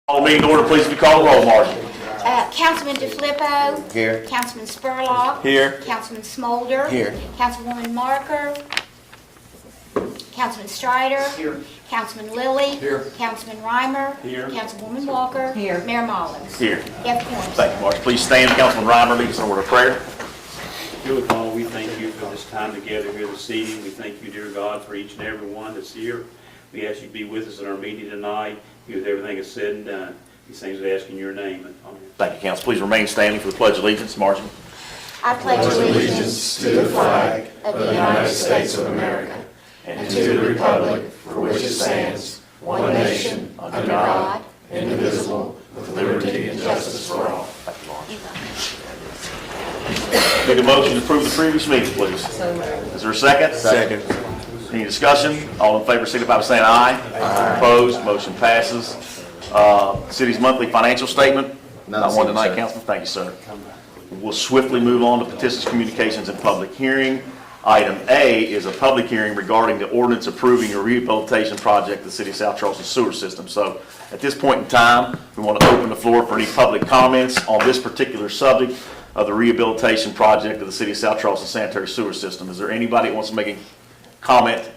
Call the meeting to order, please be called roll, Margie. Councilman DeFilippo. Here. Councilman Spurlock. Here. Councilman Smolder. Here. Councilwoman Marker. Councilman Strider. Here. Councilman Lilly. Here. Councilman Reimer. Here. Councilwoman Walker. Here. Mayor Mullins. Here. You have quorum. Thank you, Margie. Please stand. Councilman Reimer leads us in a word of prayer. Dear God, we thank you for this time together here this evening. We thank you, dear God, for each and every one that's here. We ask you to be with us in our meeting tonight. With everything is said and done. These things we ask in your name. Amen. Thank you, Council. Please remain standing for the Pledge of Allegiance. Margie. I pledge allegiance to the flag of the United States of America and to the republic for which it stands, one nation, under God, indivisible, with liberty and justice for all. Thank you, Margie. Make a motion to approve the previous meeting, please. Is there a second? Second. Any discussion? All in favor signify by saying aye. Aye. Opposed? Motion passes. City's monthly financial statement. Not one tonight, Councilman. Thank you, sir. We'll swiftly move on to petitions, communications, and public hearing. Item A is a public hearing regarding the ordinance approving a rehabilitation project of the City of South Charleston sewer system. So at this point in time, we want to open the floor for any public comments on this particular subject of the rehabilitation project of the City of South Charleston sanitary sewer system. Is there anybody that wants to make a comment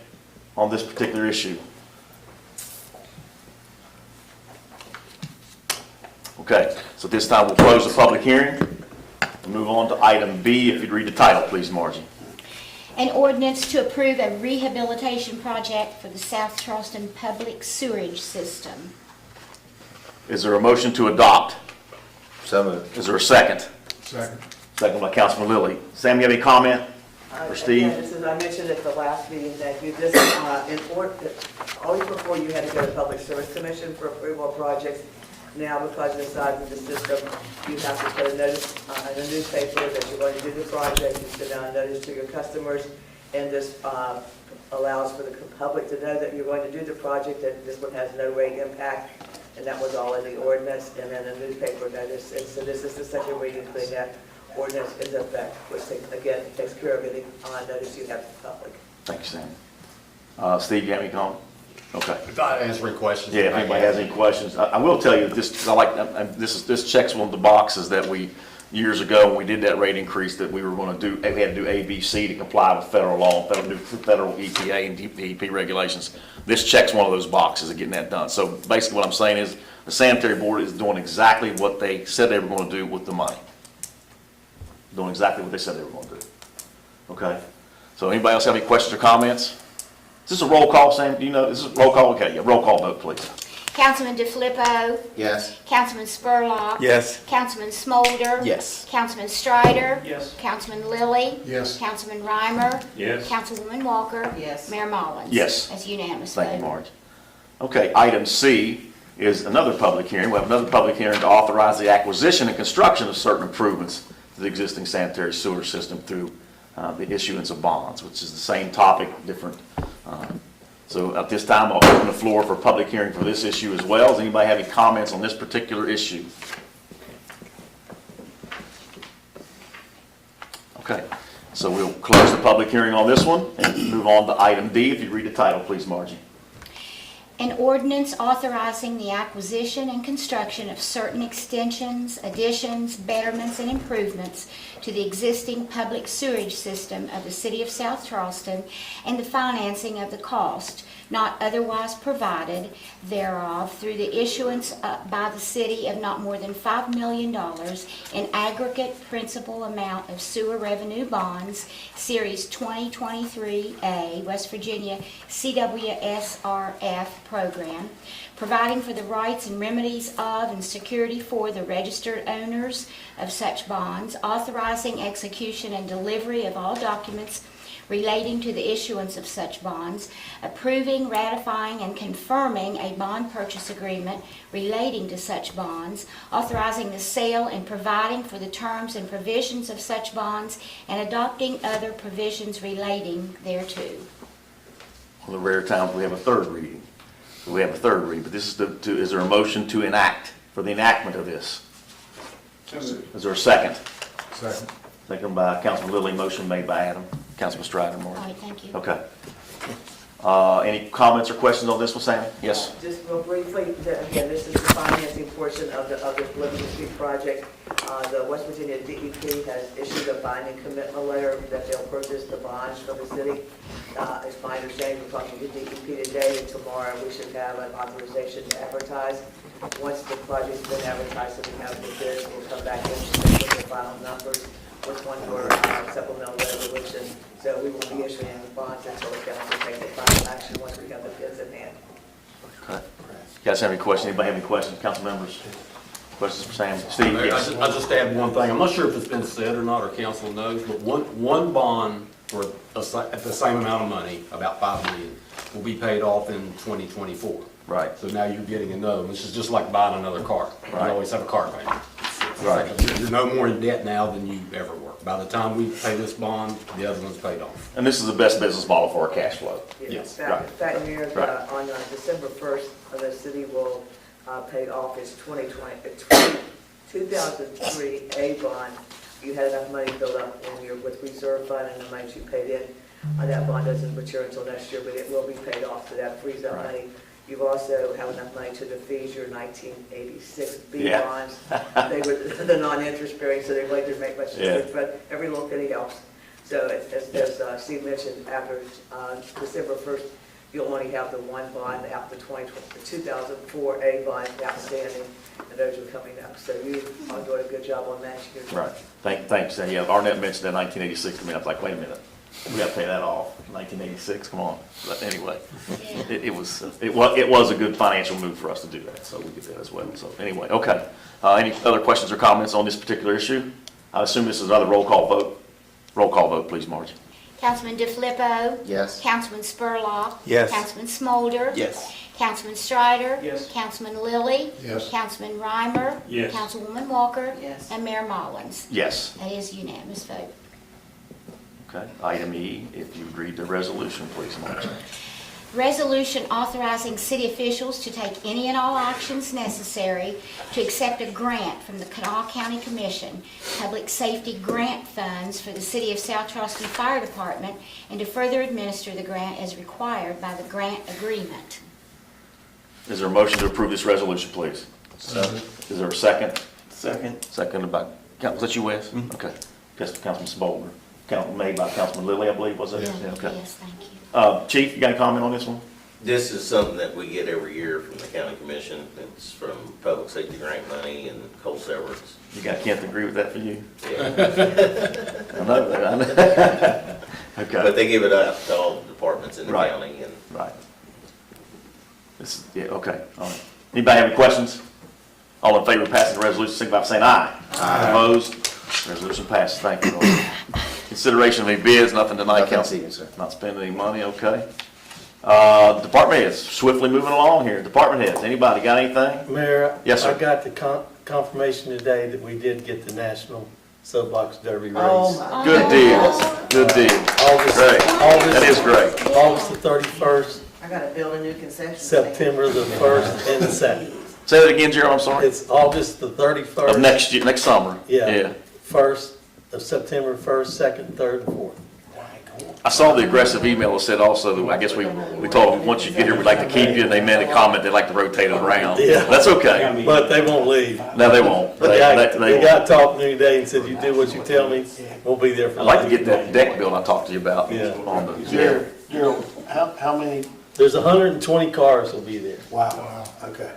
on this particular issue? Okay, so this time we'll close the public hearing and move on to item B. If you'd read the title, please, Margie. An ordinance to approve a rehabilitation project for the South Charleston public sewerage system. Is there a motion to adopt? So moved. Is there a second? Second. Second by Councilman Lilly. Sam, you have any comment? For Steve? Again, this is, I mentioned at the last meeting that you just, always before you had to go to Public Service Commission for approval of projects. Now, because of the size of the system, you have to put a notice in the newspaper that you're going to do the project. You send out a notice to your customers, and this allows for the public to know that you're going to do the project, that this one has no rate impact, and that was all in the ordinance, and then a newspaper notice. And so this is the second reading putting that ordinance into effect, which again takes care of any notice you have to the public. Thank you, Sam. Steve, you have any comment? Okay. I thought I'd answer any questions. Yeah, if anybody has any questions. I will tell you, this checks one of the boxes that we, years ago, when we did that rate increase, that we were going to do, we had to do A, B, C to comply with federal law, federal EPA and DEP regulations. This checks one of those boxes of getting that done. So basically what I'm saying is, the sanitary board is doing exactly what they said they were going to do with the money. Doing exactly what they said they were going to do. Okay? So anybody else have any questions or comments? Is this a roll call, Sam? Do you know? Is this a roll call? Okay, yeah, roll call vote, please. Councilman DeFilippo. Yes. Councilman Spurlock. Yes. Councilman Smolder. Yes. Councilman Strider. Yes. Councilman Lilly. Yes. Councilman Reimer. Yes. Councilwoman Walker. Yes. Mayor Mullins. Yes. That's unanimous Thank you, vote. Marge. Okay, item C is another public hearing. We have another public hearing to authorize the acquisition and construction of certain improvements to the existing sanitary sewer system through the issuance of bonds, which is the same topic, different. So at this time, I'll open the floor for public hearing for this issue as well. Does anybody have any comments on this particular issue? Okay, so we'll close the public hearing on this one and move on to item D. If you read the title, please, Margie. An ordinance authorizing the acquisition and construction of certain extensions, additions, betterments, and improvements to the existing public sewerage system of the City of South Charleston and the financing of the cost, not otherwise provided thereof, through the issuance by the city of not more than $5 million in aggregate principal amount of sewer revenue bonds, Series 2023A, West Virginia CWSRF program, providing for the rights and remedies of and security for the registered owners of such bonds, authorizing execution and delivery of all documents relating to the issuance of such bonds, approving, ratifying, and confirming a bond purchase agreement relating to such bonds, authorizing the sale and providing for the terms and provisions of such bonds, and adopting other provisions relating thereto. One of the rare times we have a third reading. We have a third reading, but this is is there a motion to enact, for the enactment of this? Is there a second? Second. Second by Councilman Lilly, motion made by Adam. Councilman Strider, All Margie. right, thank you. Okay. Any comments or questions on this one, Sammy? Yes. Just real briefly, again, this is the financing portion of the Liberty Street project. The West Virginia DEP has issued a binding commitment letter that they'll purchase the bonds for the city. It's my understanding, we're talking to DEP today, and tomorrow we should have an authorization to advertise. Once the project's been advertised and we have the bids, we'll come back in with the final numbers with one more supplemental resolution. So we will be issuing the bonds until the council takes the final action once we have the bids in hand. Okay. You guys have any questions? Anybody have any questions, council members? Questions for Sam? Steve? Mayor, Yes. I'll just add one thing. I'm not sure if it's been said or not, or council knows, but one bond for at the same amount of money, about $5 million, will be paid off in 2024. Right. So now you're getting another. This is just like buying another car. You Right. always have a car payment. Right. You're no more in debt now than you ever were. By the time we pay this bond, the other one's paid off. And this is the best business model for our cash flow. Yes. Right. In fact, Mayor, Right. on December 1st, the city will pay off its 2003 A bond. You had enough money built up in your with reserve fund and the money you paid in. That bond doesn't mature until next year, but it will be paid off, so that frees up Right. money. You've also have enough money to defease your 1986 B Yeah. bonds. They were the non-interest bearing, so they really didn't make much Yeah. sense, but every little penny helps. So as Steve mentioned, after December 1st, you'll only have the one bond after the 2004 A bond outstanding, and those are coming up. So you are doing a good job on that. Right. Thanks. Yeah, Arnett mentioned that 1986 to me. I was like, wait a minute. We got to pay that off. 1986, come on. But anyway, it was a good financial move for us to do that, so we did that as well. So anyway, okay. Any other questions or comments on this particular issue? I assume this is another roll call vote. Roll call vote, please, Margie. Councilman DeFilippo. Yes. Councilman Spurlock. Yes. Councilman Smolder. Yes. Councilman Strider. Yes. Councilman Lilly. Yes. Councilman Reimer. Yes. Councilwoman Walker. Yes. And Mayor Mullins. Yes. That is unanimous vote. Okay. Item E, if you read the resolution, please, Margie. Resolution authorizing city officials to take any and all actions necessary to accept a grant from the Kanawha County Commission Public Safety Grant Funds for the City of South Charleston Fire Department and to further administer the grant as required by the grant agreement. Is there a motion to approve this resolution, please? Is there a second? Second. Seconded by, was that you, Wes? Okay. Councilman Spolner. Made by Councilman Lilly, I believe, was it? Yeah, Yeah, okay. yes, thank you. Chief, you got a comment on this one? This is something that we get every year from the county commission. It's from public safety grant money and coal severance. You got Kent to agree with that for you? Yeah. I know that. But Okay, they give it out to all the departments in the Right. county, and right. This is, yeah, okay, all right. Anybody have any questions? All in favor of passing the resolution, signify by saying aye. Aye. Opposed? Resolution passes, thank you. Consideration of any bids, nothing tonight, Nothing council. this evening, sir. Not spending any money, okay. Department heads, swiftly moving along here. Department heads, anybody got anything? Mayor? Yes, sir. I got the confirmation today that we did get the National Soapbox Derby race. Oh, my. Good deal, good deal. August- Great, August- that is great. August the 31st, I gotta build a new concession stand. September the 1st and the 2nd. Say that again, Gerald, I'm sorry. It's August the 31st. Of next year, next summer. Yeah. 1st of September, 1st, 2nd, 3rd, and 4th. I saw the aggressive email that said also that I guess we told them, once you get here, we'd like to keep you, and they made a comment, they'd like to rotate it around. Yeah. That's okay. But they won't leave. No, they won't. The They guy won't. talked to me today and said, you do what you tell me, we'll be there for I'd like to life. get that deck built I talked to you about. Yeah. On the, Gerald, how many? There's 120 cars will be there. Wow, okay.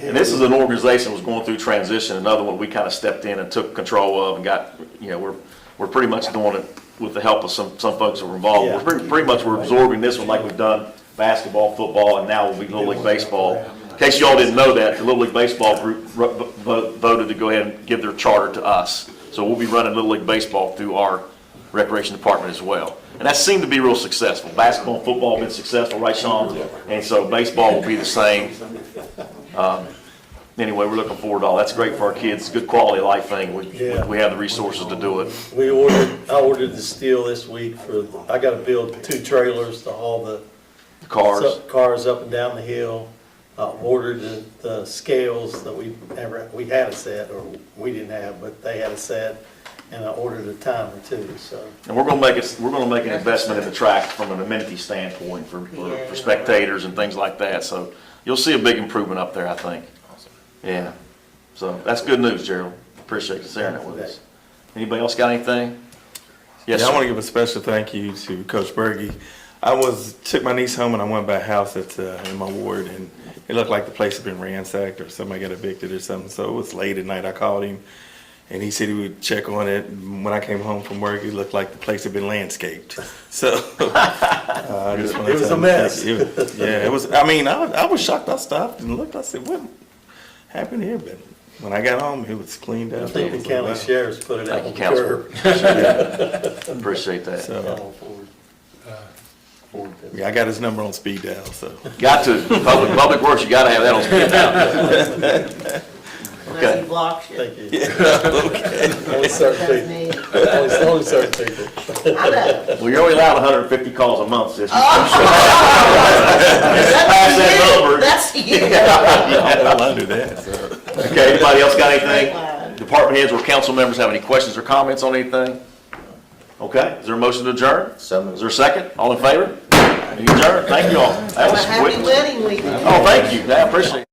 and this is an organization that was going through transition, another one we kind of stepped in and took control of and got, we're pretty much doing it with the help of some folks that were involved. Yeah. We're pretty much, we're absorbing this one like we've done basketball, football, and now will be Little League Baseball. In case y'all didn't know that, the Little League Baseball group voted to go ahead and give their charter to us. So we'll be running Little League Baseball through our recreation department as well. And that seemed to be real successful. Basketball and football have been successful, right, Sean? And so baseball will be the same. Anyway, we're looking forward to all. That's great for our kids. Good quality of life thing. Yeah. We have the resources to do it. I ordered the steel this week I gotta build 2 trailers to haul the The cars. cars up and down the hill. Ordered the scales that we had a set, or we didn't have, but they had a set. and I ordered a timer too, so. And we're gonna make an investment in the track from an amenity standpoint for spectators and things like that. So you'll see a big improvement up there, I think. Yeah. So that's good news, Gerald. Appreciate you sharing that with us. Anybody else got anything? Yes, Yeah, I sir. want to give a special thank you to Coach Berge. took my niece home and I went by a house that's in my ward, and it looked like the place had been ransacked or somebody got evicted or something. So it was late at night. I called him, and he said he would check on it. And when I came home from work, it looked like the place had been landscaped. So I just want to It was tell a him mess. thank you. Yeah, it was. I mean, I was shocked. I stopped and looked. I said, "What happened here?" But when I got home, it was cleaned I up. think the county sheriff's put it out Thank on you, the Counselor. curb. Appreciate that. So yeah, I got his number on speed dial. So Got to. Public Works, you gotta have that on speed dial. Okay. He blocks you. Thank you. Only certain people. Only certain people. I know. Well, you're only allowed 150 calls a month, sis. That's that number. That's you. I'm under that. So. Okay, anybody else got anything? Department heads or council members have any questions or comments on anything? Okay, is there a motion to adjourn? Is there a second? All in favor? Adjourn. Thank you all. That was Happy quick. wedding weekend. Oh, thank you. I appreciate it.